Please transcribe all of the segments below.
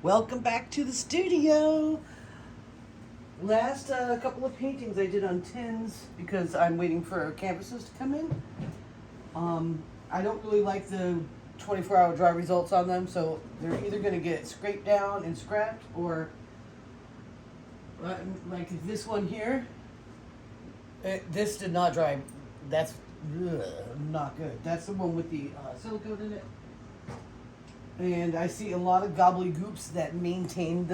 Welcome back to the studio. Last couple of paintings I did on tins because I'm waiting for canvases to come in. I don't really like the 24-hour dry results on them, so they're either going to get scraped down and scrapped, or like this one here. This did not dry. That's not good. That's the one with the silicone in it. And I see a lot of gobbledygooks that maintain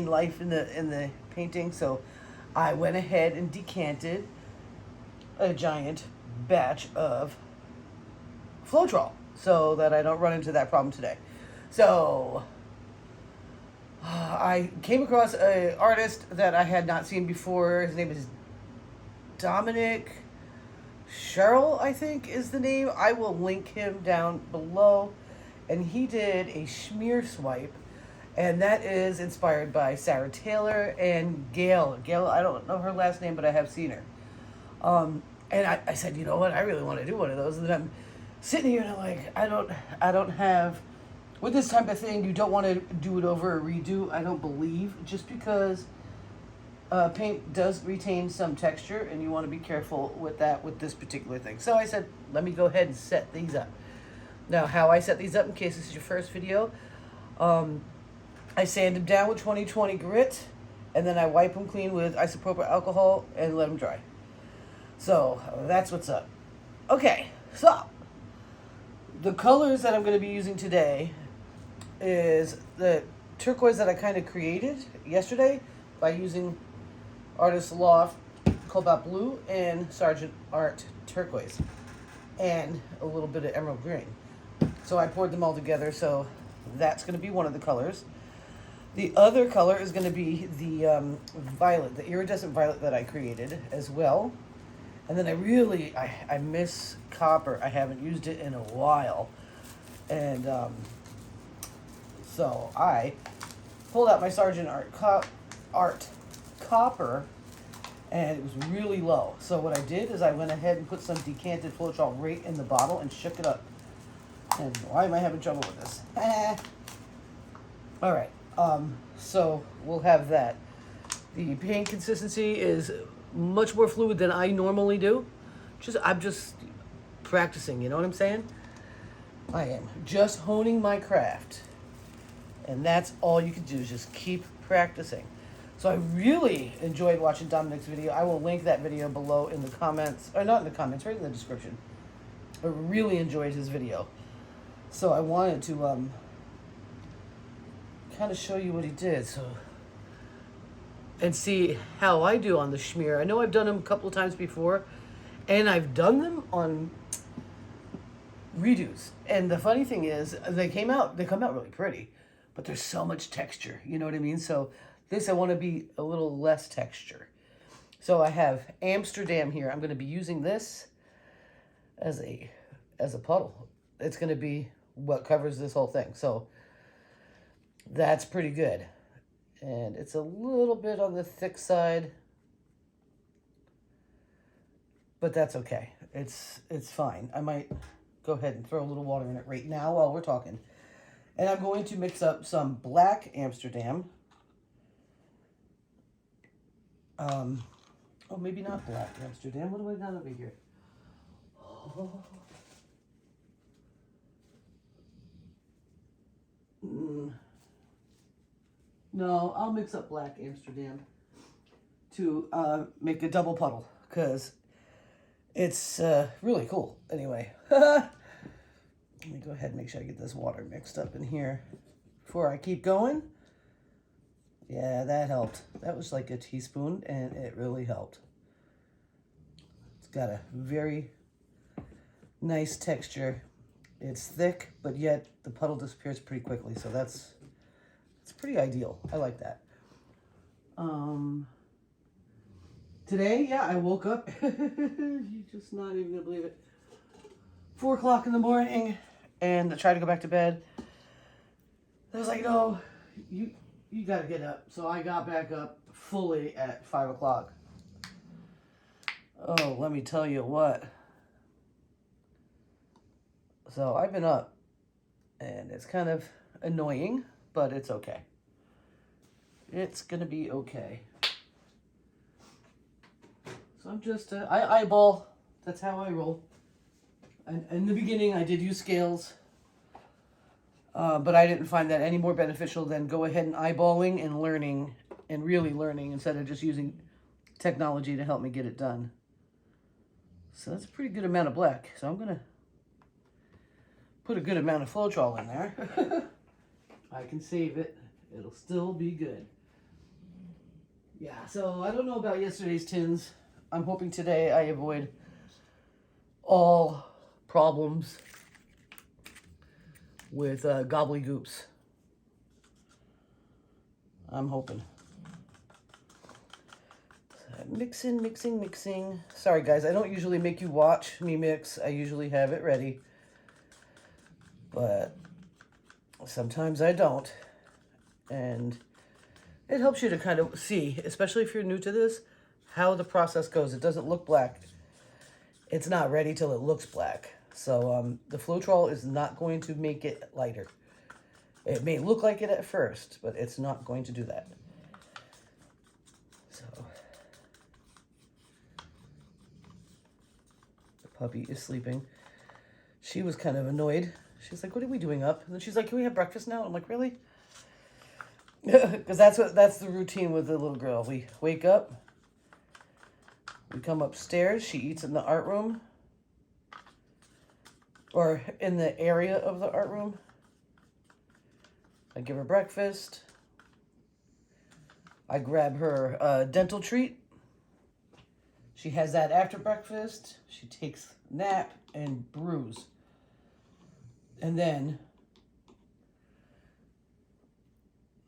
life in the painting. So I went ahead and decanted a giant batch of Floetrol so that I don't run into that problem today. So I came across an artist that I had not seen before. His name is Dominic Cheryl, I think is the name. I will link him down below. And he did a smear swipe, and that is inspired by Sarah Taylor and Gail. Gail, I don't know her last name, but I have seen her. And I said, you know what, I really want to do one of those. And then I'm sitting here and I'm like, I don't have, with this type of thing, you don't want to do it over or redo, I don't believe, just because paint does retain some texture, and you want to be careful with that with this particular thing. So I said, let me go ahead and set these up. Now, how I set these up, in case this is your first video, I sand them down with 2020 grit, and then I wipe them clean with isopropyl alcohol and let them dry. So, that's what's up. Okay, so, the colors that I'm going to be using today is the turquoise that I kind of created yesterday by using Artist Loft Cobalt Blue and Sargent Art Turquoise, and a little bit of emerald green. So I poured them all together, so that's going to be one of the colors. The other color is going to be the violet, the iridescent violet that I created as well. And then I miss copper. I haven't used it in a while. And so I pulled out my Sargent Art Copper, and it was really low. So what I did is I went ahead and put some decanted Floetrol right in the bottle and shook it up. And why am I having trouble with this? All right. So we'll have that. The paint consistency is much more fluid than I normally do. I'm just practicing. You know what I'm saying? I am just honing my craft, and that's all you can do is just keep practicing. So I really enjoyed watching Dominic's video. I will link that video below in the comments, or not in the comments, right in the description. I really enjoyed his video. So I wanted to kind of show you what he did, and see how I do on the schmear. I know I've done them a couple of times before, and I've done them on redos. And the funny thing is, they come out really pretty, but there's so much texture. You know what I mean? So this, I want to be a little less texture. So I have Amsterdam here. I'm going to be using this as a puddle. It's going to be what covers this whole thing. So that's pretty good. And it's a little bit on the thick side, but that's okay. It's fine. I might go ahead and throw a little water in it right now while we're talking. And I'm going to mix up some black Amsterdam. Oh, maybe not black Amsterdam. What do I got over here? Oh. No, I'll mix up black Amsterdam to make a double puddle, because it's really cool. Anyway, let me go ahead and make sure I get this water mixed up in here before I keep going. Yeah, that helped. That was like a teaspoon, and it really helped. It's got a very nice texture. It's thick, but yet the puddle disappears pretty quickly, so it's pretty ideal. I like that. Today, yeah, I woke up. You're just not even gonna believe it. 4 o'clock in the morning, and I tried to go back to bed. I was like, no, you gotta get up. So I got back up fully at 5 o'clock. Oh, let me tell you what. So I've been up, and it's kind of annoying but it's okay. It's going to be okay. So I'm just, I eyeball. That's how I roll. And in the beginning, I did use scales. But I didn't find that any more beneficial than go ahead and eyeballing and learning and really learning instead of just using technology to help me get it done. So that's a pretty good amount of black. So I'm going to put a good amount of Floetrol in there. I can save it. It'll still be good. Yeah, so I don't know about yesterday's tins. I'm hoping today I avoid all problems with gobblygoops. I'm hoping. Mixing, mixing, mixing. Sorry guys, I don't usually make you watch me mix. I usually have it ready. But sometimes I don't. And it helps you to kind of see, especially if you're new to this, how the process goes. It doesn't look black. It's not ready till it looks black. So the Floetrol is not going to make it lighter. It may look like it at first, but it's not going to do that. So the puppy is sleeping. She was kind of annoyed. She's like, what are we doing up? And then she's like, can we have breakfast now? I'm like, really? Because that's the routine with the little girl. We wake up, we come upstairs, she eats in the art room, or in the area of the art room. I give her breakfast. I grab her dental treat. She has that after breakfast. She takes a nap and brews. And then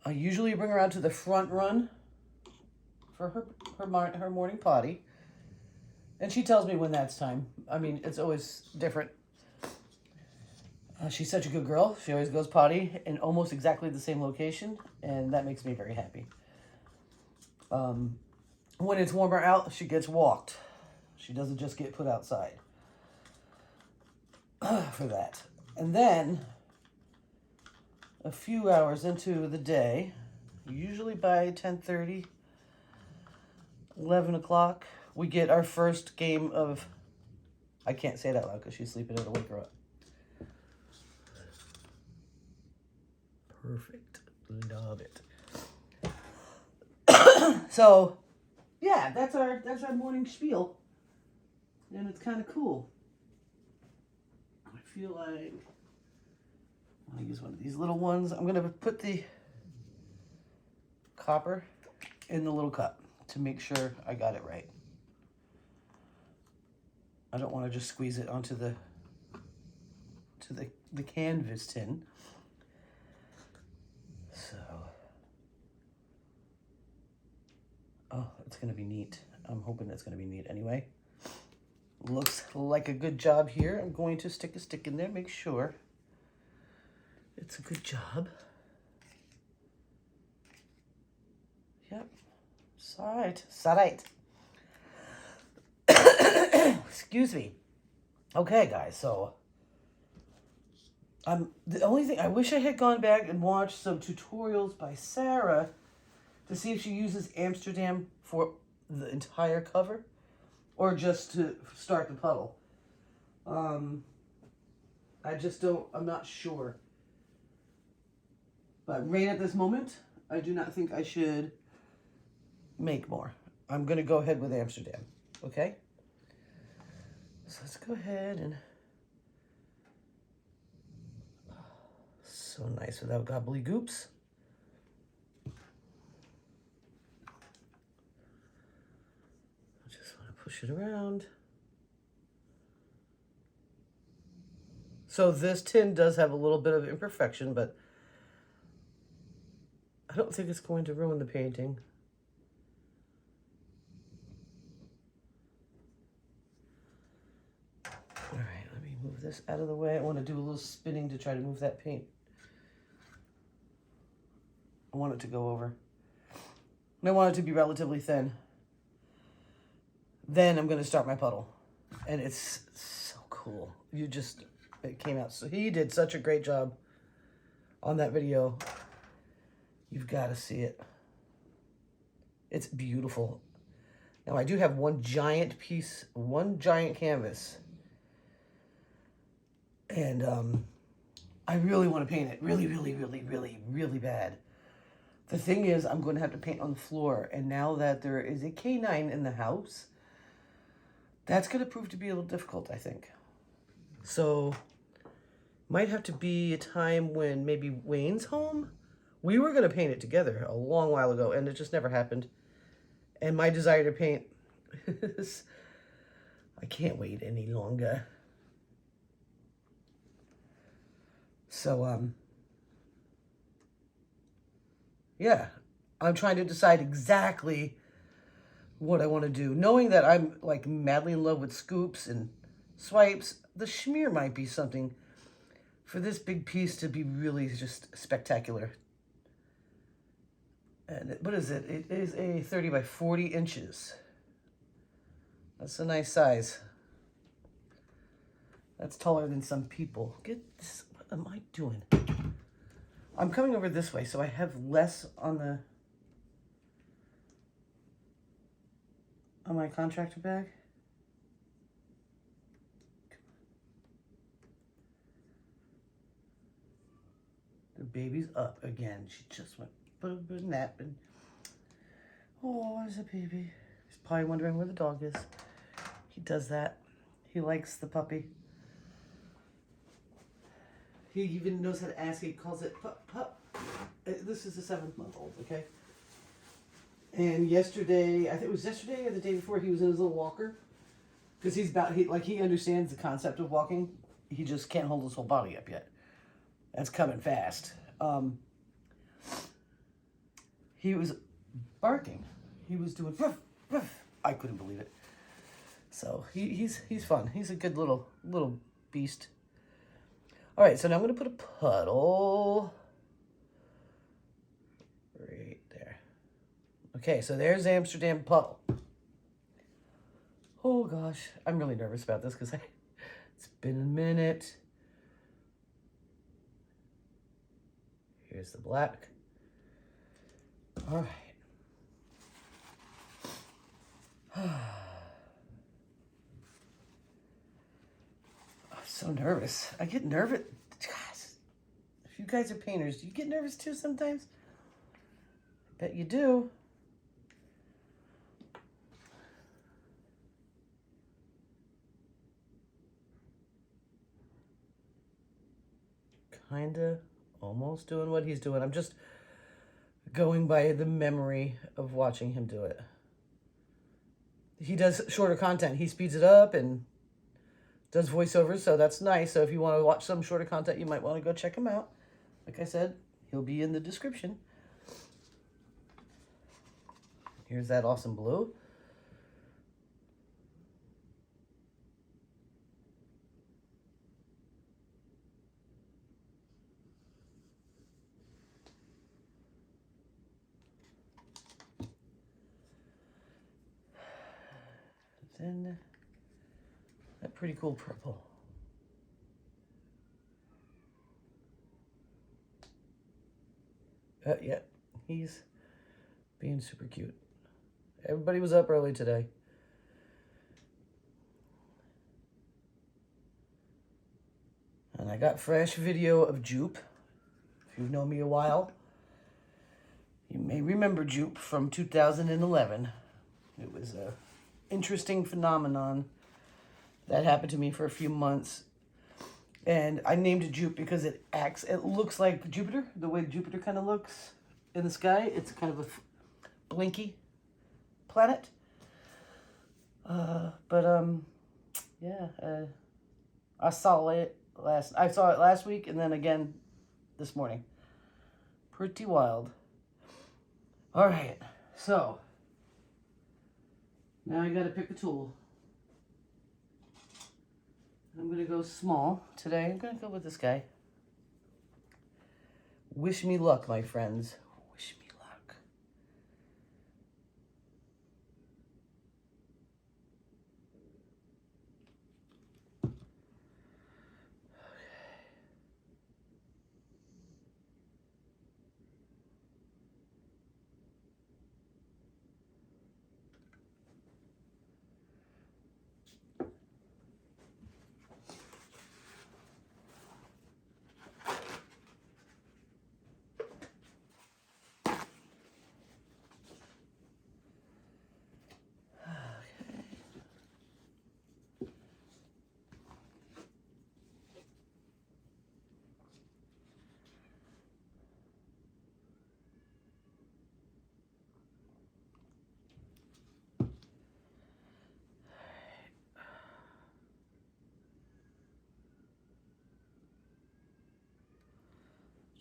I usually bring her out to the front run for her morning potty. And she tells me when that's time. I mean, it's always different. She's such a good girl. She always goes potty in almost exactly the same location. And that makes me very happy. When it's warmer out, she gets walked. She doesn't just get put outside for that. And then a few hours into the day, usually by 10:30, 11 o'clock, we get our first game of, I can't say that loud because she's sleeping, it'll wake her up. Perfect. Love it. So, yeah, that's our morning spiel. And it's kind of cool. I feel like I want to use one of these little ones. I'm going to put the copper in the little cup to make sure I got it right. I don't want to just squeeze it onto the canvas tin. So, oh, it's going to be neat. I'm hoping it's going to be neat anyway. Looks like a good job here. I'm going to stick a stick in there, make sure it's a good job. Yep. It's all right. It's all right. Excuse me. Okay, guys, so the only thing, I wish I had gone back and watched some tutorials by Sarah to see if she uses Amsterdam for the entire cover or just to start the puddle. I just don't, I'm not sure. But right at this moment, I do not think I should make more. I'm going to go ahead with Amsterdam, okay? So let's go ahead and... So nice without gobblygoops. I just want to push it around. So this tin does have a little bit of imperfection, but I don't think it's going to ruin the painting. All right, let me move this out of the way. I want to do a little spinning to try to move that paint. I want it to go over. And I want it to be relatively thin. Then I'm going to start my puddle. And it's so cool. It came out. So he did such a great job on that video. You've got to see it. It's beautiful. Now I do have one giant canvas. And I really want to paint it. Really, really, really, really, really bad. The thing is, I'm going to have to paint on the floor. And now that there is a canine in the house, that's going to prove to be a little difficult, I think. So, might have to be a time when maybe Wayne's home. We were going to paint it together a long while ago, and it just never happened. And my desire to paint is, I can't wait any longer. So, yeah, I'm trying to decide exactly what I want to do. Knowing that I'm like madly in love with scoops and swipes, the schmear might be something for this big piece to be really just spectacular. And what is it? It is a 30 by 40 inches. That's a nice size. That's taller than some people. Get this. What am I doing? I'm coming over this way, so I have less on my contractor bag. The baby's up again. She just went put a nap and oh, there's a baby. He's probably wondering where the dog is. He does that. He likes the puppy. He even knows how to ask. He calls it pup, pup. This is a 7-month-old, okay? And yesterday, I think it was yesterday or the day before, he was in his little walker. Because he understands the concept of walking. He just can't hold his whole body up yet. That's coming fast. He was barking. He was doing ruff, ruff. I couldn't believe it. So he's fun. He's a good little beast. All right, so now I'm going to put a puddle right there. Okay, so there's Amsterdam puddle. Oh gosh, I'm really nervous about this because it's been a minute. Here's the black. All right. I'm so nervous. I get nervous. Gosh, if you guys are painters, do you get nervous too sometimes? I bet you do. Kinda, almost doing what he's doing. I'm just going by the memory of watching him do it. He does shorter content. He speeds it up and does voiceovers, so that's nice. So if you want to watch some shorter content, you might want to go check him out. Like I said, he'll be in the description. Here's that awesome blue. Then that pretty cool purple. Yeah, he's being super cute. Everybody was up early today. And I got fresh video of Jupe. If you've known me a while, you may remember Jupe from 2011. It was a interesting phenomenon that happened to me for a few months. And I named it Jupe because it looks like Jupiter, the way Jupiter kind of looks in the sky. It's kind of a blinky planet. Yeah, I saw it last week and then again this morning. Pretty wild. All right, so now I gotta pick a tool. I'm gonna go small today. I'm gonna go with this guy. Wish me luck, my friends. Wish me luck.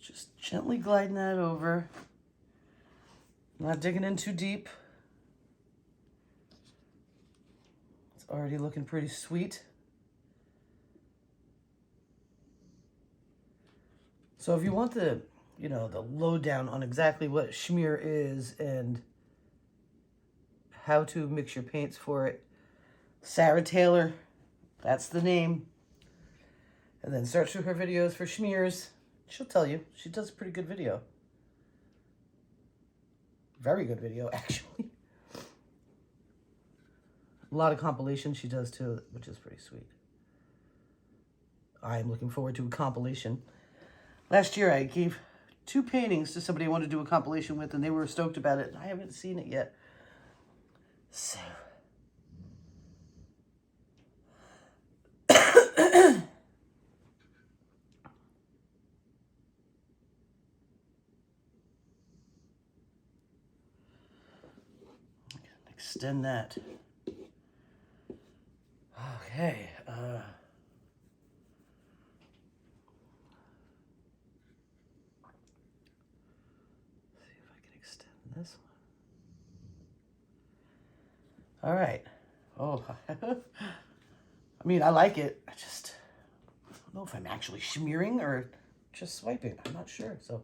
Just gently gliding that over. Not digging in too deep. It's already looking pretty sweet. So if you want the, you know, the lowdown on exactly what schmear is and how to mix your paints for it, Sarah Taylor, that's the name. And then search through her videos for schmears. She'll tell you. She does a pretty good video. Very good video, actually. A lot of compilations she does too, which is pretty sweet. I am looking forward to a compilation. Last year I gave 2 paintings to somebody I wanted to do a compilation with, and they were stoked about it. I haven't seen it yet. So. Extend that. Okay. See if I can extend this one. All right. Oh, I mean, I like it. I just don't know if I'm actually smearing or just swiping. I'm not sure. So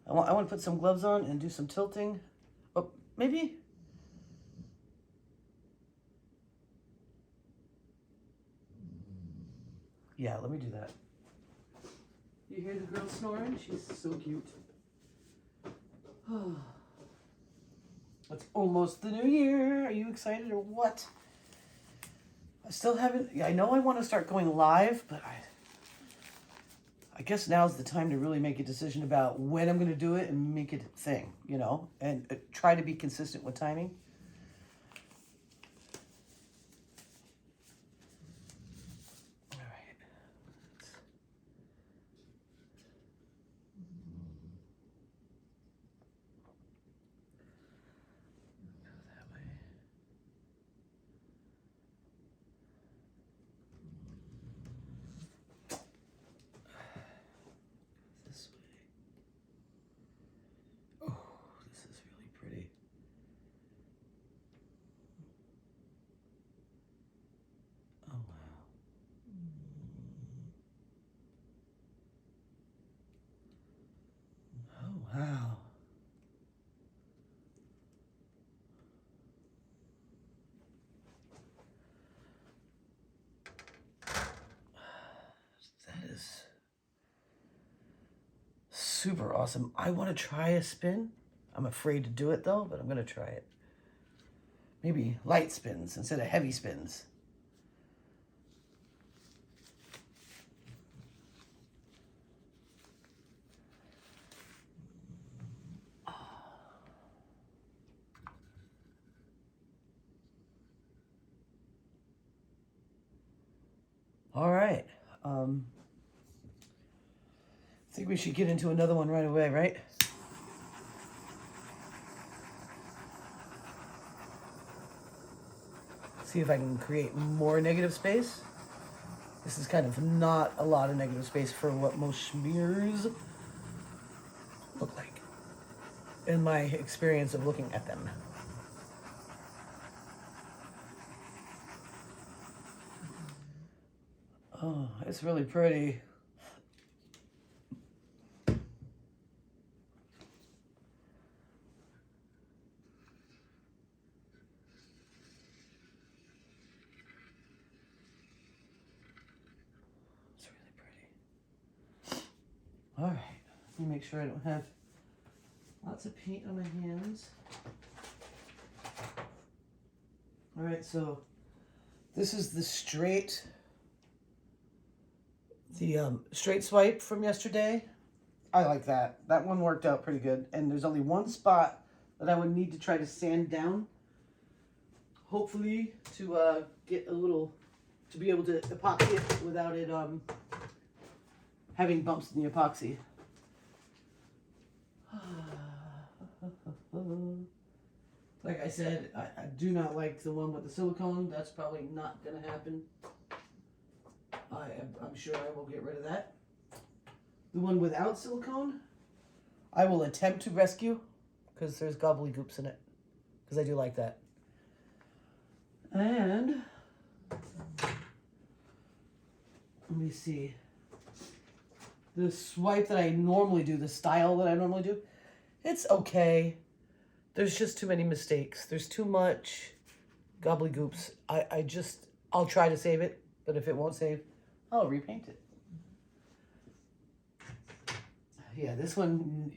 I want to put some gloves on and do some tilting. Oh, maybe. Yeah, let me do that. You hear the girl snoring? She's so cute. It's almost the new year. Are you excited or what? I still haven't. Yeah, I know I want to start going live, but I guess now's the time to really make a decision about when I'm going to do it and make it a thing, you know, and try to be consistent with timing. Wow. That is super awesome. I want to try a spin. I'm afraid to do it though, but I'm going to try it. Maybe light spins instead of heavy spins. All right. I think we should get into another one right away, right? See if I can create more negative space. This is kind of not a lot of negative space for what most schmears look like in my experience of looking at them. Oh, it's really pretty. It's really pretty. All right, let me make sure I don't have lots of paint on my hands. All right, so this is the straight swipe from yesterday. I like that. That one worked out pretty good. And there's only one spot that I would need to try to sand down. Hopefully to get a little, to be able to epoxy it without it having bumps in the epoxy. Like I said, I do not like the one with the silicone. That's probably not going to happen. I'm sure I will get rid of that. The one without silicone, I will attempt to rescue because there's gobbledygooks in it. Because I do like that. And let me see. The swipe that I normally do, the style that I normally do, it's okay. There's just too many mistakes. There's too much gobbledygooks. I'll try to save it, but if it won't save, I'll repaint it. Yeah, this one,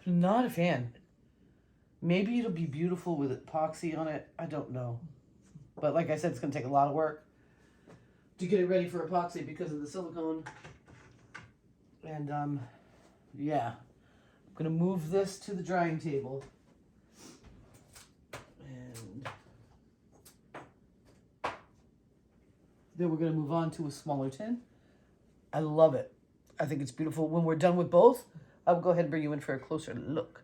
not a fan. Maybe it'll be beautiful with epoxy on it. I don't know. But like I said, it's going to take a lot of work to get it ready for epoxy because of the silicone. And, yeah. I'm going to move this to the drying table. And then we're going to move on to a smaller tin. I love it. I think it's beautiful. When we're done with both, I will go ahead and bring you in for a closer look.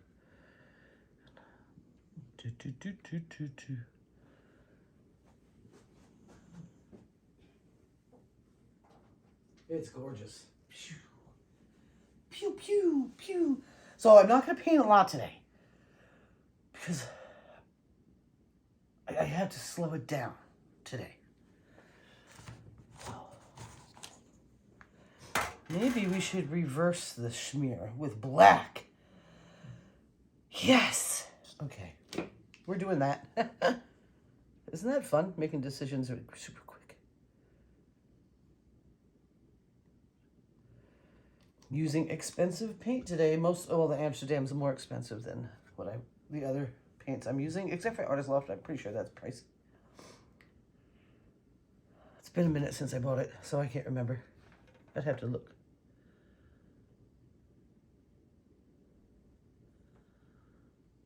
It's gorgeous. Pew, pew, pew, pew. So I'm not going to paint a lot today because I had to slow it down today. Maybe we should reverse the smear with black. Yes. Okay. We're doing that. Isn't that fun? Making decisions super quick. Using expensive paint today. The Amsterdam's more expensive than the other paints I'm using, except for Artist Loft. I'm pretty sure that's pricey. It's been a minute since I bought it, so I can't remember. I'd have to look.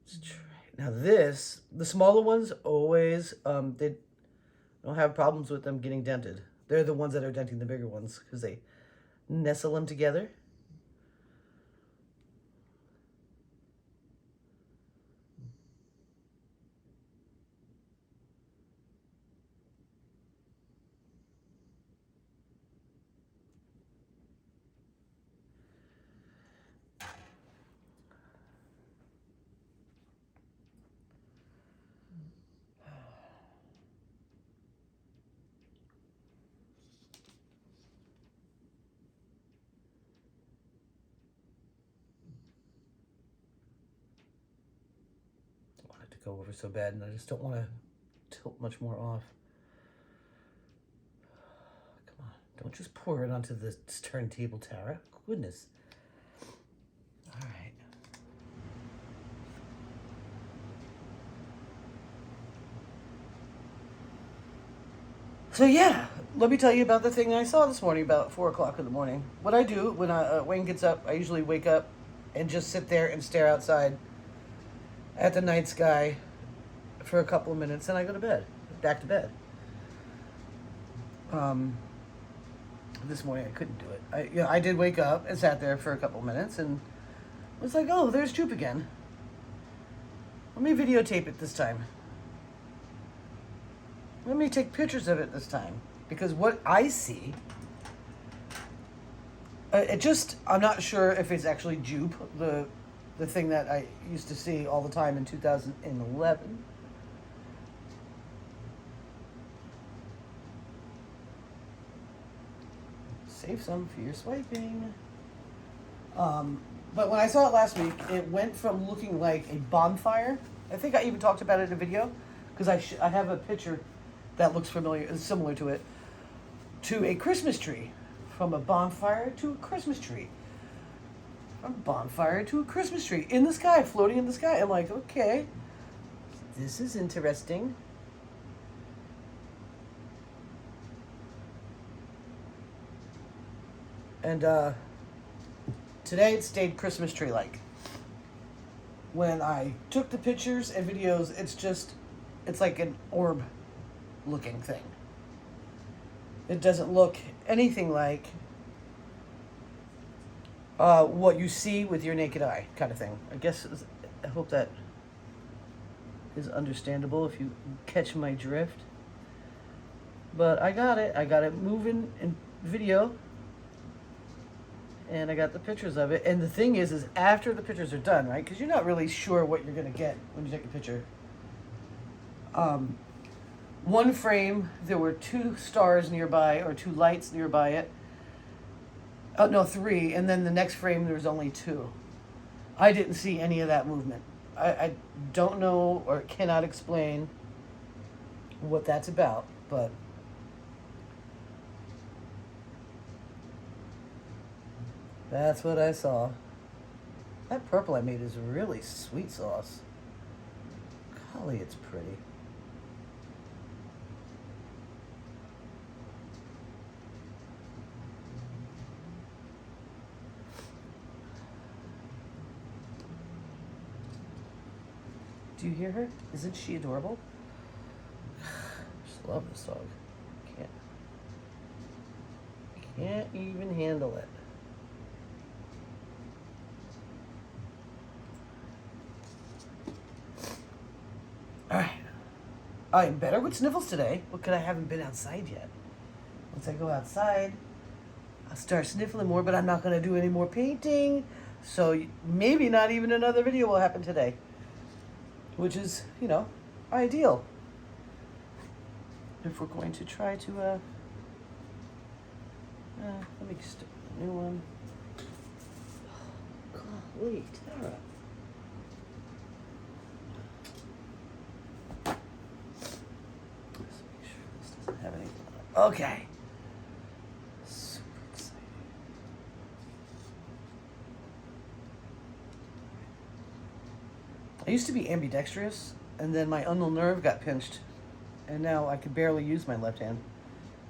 Let's try. Now the smaller ones always, they don't have problems with them getting dented. They're the ones that are denting the bigger ones because they nestle them together. Go over so bad, and I just don't want to tilt much more off. Come on, don't just pour it onto the turntable, Tara. Goodness. All right. So yeah, let me tell you about the thing I saw this morning about 4 o'clock in the morning. What I do when Wayne gets up, I usually wake up and just sit there and stare outside at the night sky for a couple of minutes, and I go to bed, back to bed. This morning I couldn't do it. I did wake up and sat there for a couple of minutes, and was like, oh, there's Jupe again. Let me videotape it this time. Let me take pictures of it this time, because what I see, I'm not sure if it's actually Jupe, the thing that I used to see all the time in 2011. Save some for your swiping. But when I saw it last week, it went from looking like a bonfire. I think I even talked about it in a video, because I have a picture that looks similar to it, to a Christmas tree. From a bonfire to a Christmas tree. From a bonfire to a Christmas tree. In the sky, floating in the sky. I'm like, okay, this is interesting. And today it stayed Christmas tree-like. When I took the pictures and videos, it's like an orb-looking thing. It doesn't look anything like what you see with your naked eye, kind of thing. I hope that is understandable if you catch my drift. But I got it. I got it moving in video. And I got the pictures of it. And the thing is after the pictures are done, right? Because you're not really sure what you're going to get when you take a picture. One frame, there were 2 stars nearby, or 2 lights nearby it. Oh, no, 3. And then the next frame, there was only 2. I didn't see any of that movement. I don't know or cannot explain what that's about, but that's what I saw. That purple I made is really sweet sauce. Golly, it's pretty. Do you hear her? Isn't she adorable? Just love this dog. Can't even handle it. Alright. I'm better with sniffles today. Because I haven't been outside yet. Once I go outside, I'll start sniffling more, but I'm not going to do any more painting. So maybe not even another video will happen today. Which is, ideal. If we're going to try to, let me just a new one. Golly, Tara. Let's make sure this doesn't have anything on it. Okay. Super exciting. I used to be ambidextrous, and then my ulnar nerve got pinched, and now I can barely use my left hand.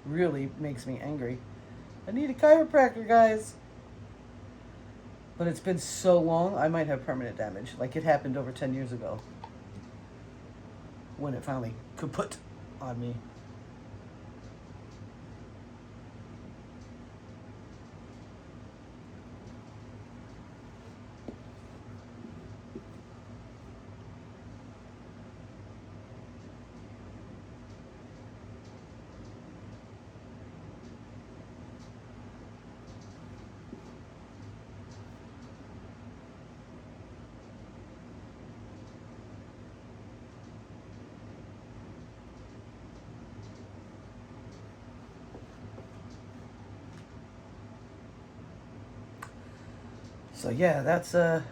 Really makes me angry. I need a chiropractor, guys. But it's been so long, I might have permanent damage. Like it happened over 10 years ago, when it finally kaput on me. So yeah, that's that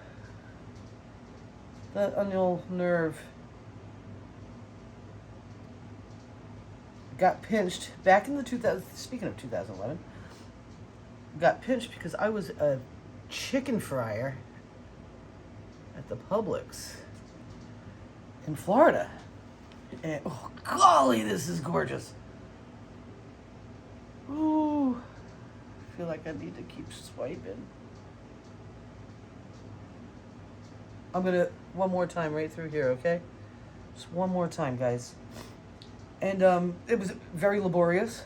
ulnar nerve got pinched back in the 2000. Speaking of 2011, got pinched because I was a chicken fryer at the Publix in Florida, and oh golly, this is gorgeous. Ooh, I feel like I need to keep swiping. I'm gonna, one more time right through here, okay? Just one more time, guys. And it was very laborious.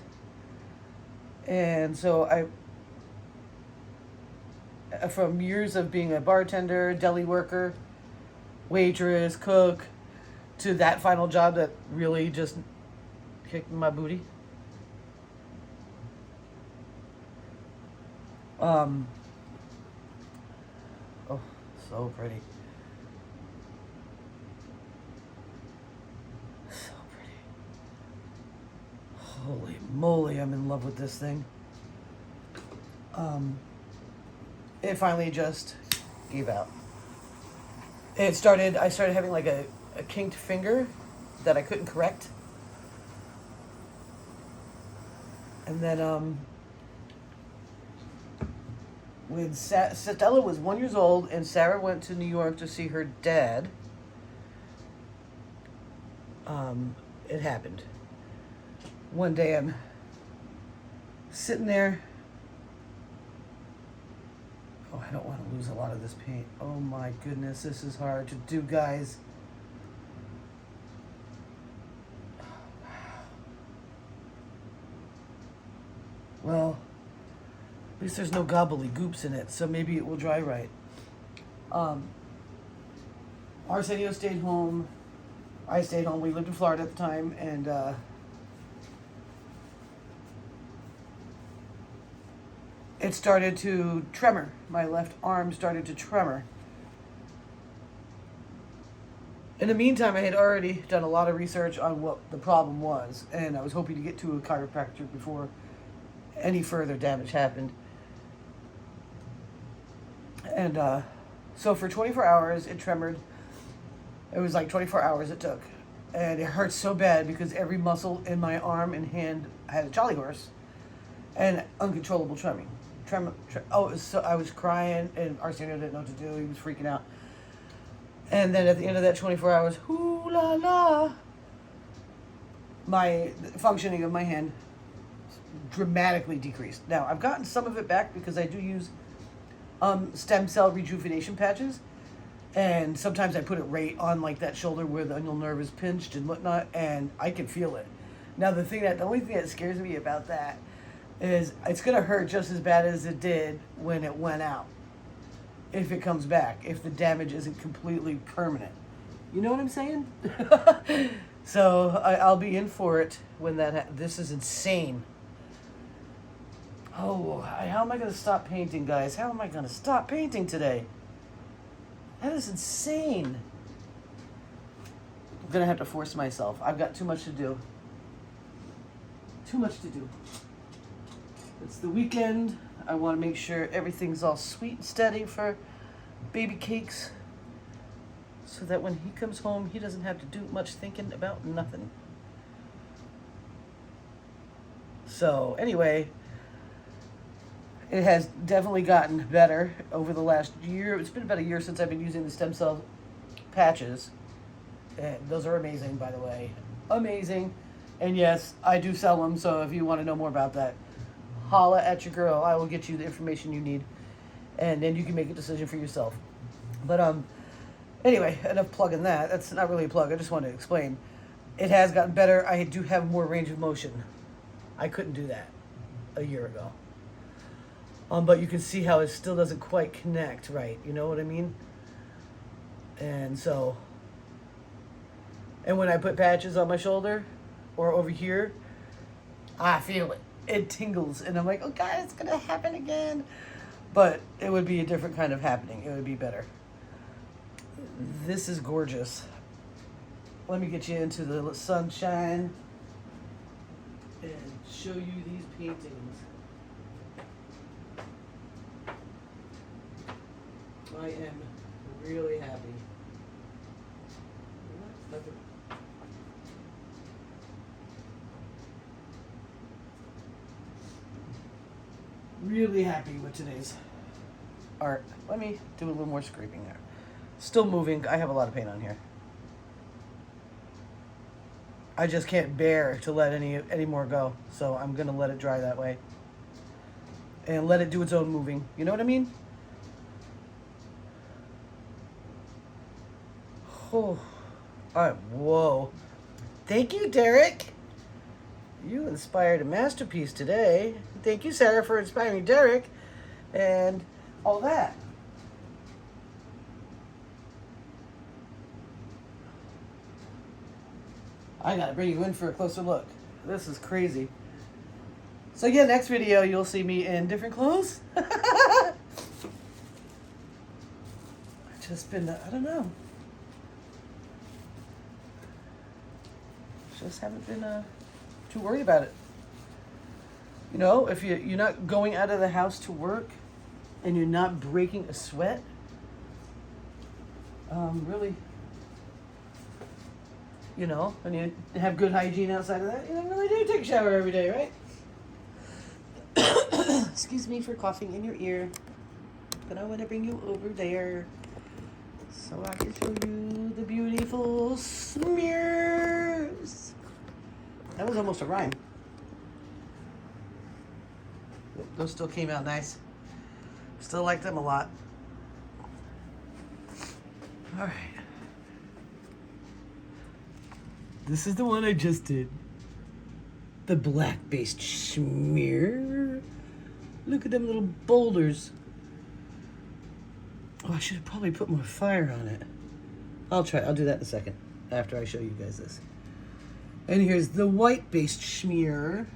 And so from years of being a bartender, deli worker, waitress, cook, to that final job that really just kicked my booty. Oh, so pretty. Holy moly, I'm in love with this thing. It finally just gave out. I started having like a kinked finger that I couldn't correct. And then when Stella was 1 year old and Sarah went to New York to see her dad, it happened. One day I'm sitting there. Oh, I don't want to lose a lot of this paint. Oh my goodness, this is hard to do, guys. Well, at least there's no gobbledygooks in it, so maybe it will dry right. Arsenio stayed home. I stayed home. We lived in Florida at the time, and it started to tremor. My left arm started to tremor. In the meantime, I had already done a lot of research on what the problem was, and I was hoping to get to a chiropractor before any further damage happened. And so for 24 hours, it tremored. It was like 24 hours it took. And it hurt so bad because every muscle in my arm and hand had a jolly horse and uncontrollable treming. Oh, it was so, I was crying, and Arsenio didn't know what to do. He was freaking out. And then at the end of that 24 hours, hoo la la, my functioning of my hand dramatically decreased. Now, I've gotten some of it back because I do use stem cell rejuvenation patches. And sometimes I put it right on like that shoulder where the ulnar nerve is pinched and whatnot, and I can feel it. Now, the only thing that scares me about that is it's going to hurt just as bad as it did when it went out. If it comes back, if the damage isn't completely permanent. You know what I'm saying? So I'll be in for it when that this is insane. Oh, how am I going to stop painting, guys? How am I going to stop painting today? That is insane. I'm going to have to force myself. I've got too much to do. Too much to do. It's the weekend. I want to make sure everything's all sweet and steady for baby Cakes, so that when he comes home, he doesn't have to do much thinking about nothing. So anyway, it has definitely gotten better over the last year. It's been about a year since I've been using the stem cell patches. And those are amazing, by the way. Amazing. And yes, I do sell them, so if you want to know more about that, holla at your girl. I will get you the information you need, and then you can make a decision for yourself. But anyway, enough plugging that. That's not really a plug. I just want to explain. It has gotten better. I do have more range of motion. I couldn't do that a year ago. But you can see how it still doesn't quite connect right. You know what I mean? And so, and when I put patches on my shoulder or over here, I feel it. It tingles, and I'm like, oh God, it's gonna happen again. But it would be a different kind of happening. It would be better. This is gorgeous. Let me get you into the sunshine and show you these paintings. I am really happy. Really happy with today's art. Let me do a little more scraping there. Still moving. I have a lot of paint on here. I just can't bear to let any more go, so I'm gonna let it dry that way and let it do its own moving. You know what I mean? Oh, all right. Whoa! Thank you, Derek. You inspired a masterpiece today. Thank you, Sarah, for inspiring Derek and all that. I gotta bring you in for a closer look. This is crazy. So yeah, next video you'll see me in different clothes. I've just been, I don't know. Just haven't been too worried about it. You know, if you're not going out of the house to work and you're not breaking a sweat, really, you know, and you have good hygiene outside of that, you don't really do take a shower every day, right? Excuse me for coughing in your ear, but I want to bring you over there so I can show you the beautiful smears. That was almost a rhyme. Those still came out nice. Still like them a lot. All right. This is the one I just did. The black-based smear. Look at them little boulders. Oh, I should have probably put more fire on it. I'll try. I'll do that in a second after I show you guys this. And here's the white-based smear.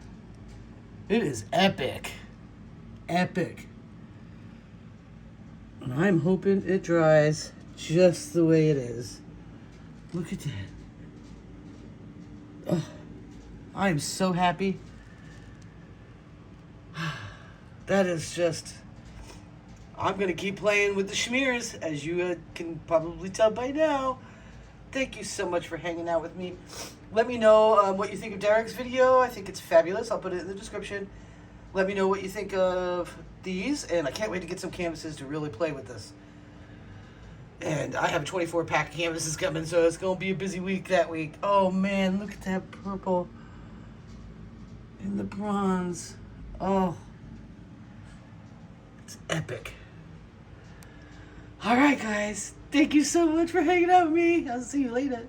It is epic. epic. And I'm hoping it dries just the way it is. Look at that. Oh, I am so happy. That is just... I'm going to keep playing with the schmears, as you can probably tell by now. Thank you so much for hanging out with me. Let me know what you think of Derek's video. I think it's fabulous. I'll put it in the description. Let me know what you think of these, and I can't wait to get some canvases to really play with this. And I have a 24-pack of canvases coming, so it's going to be a busy week that week. Oh, man, look at that purple and the bronze. Oh, it's epic. All right, guys. Thank you so much for hanging out with me. I'll see you later.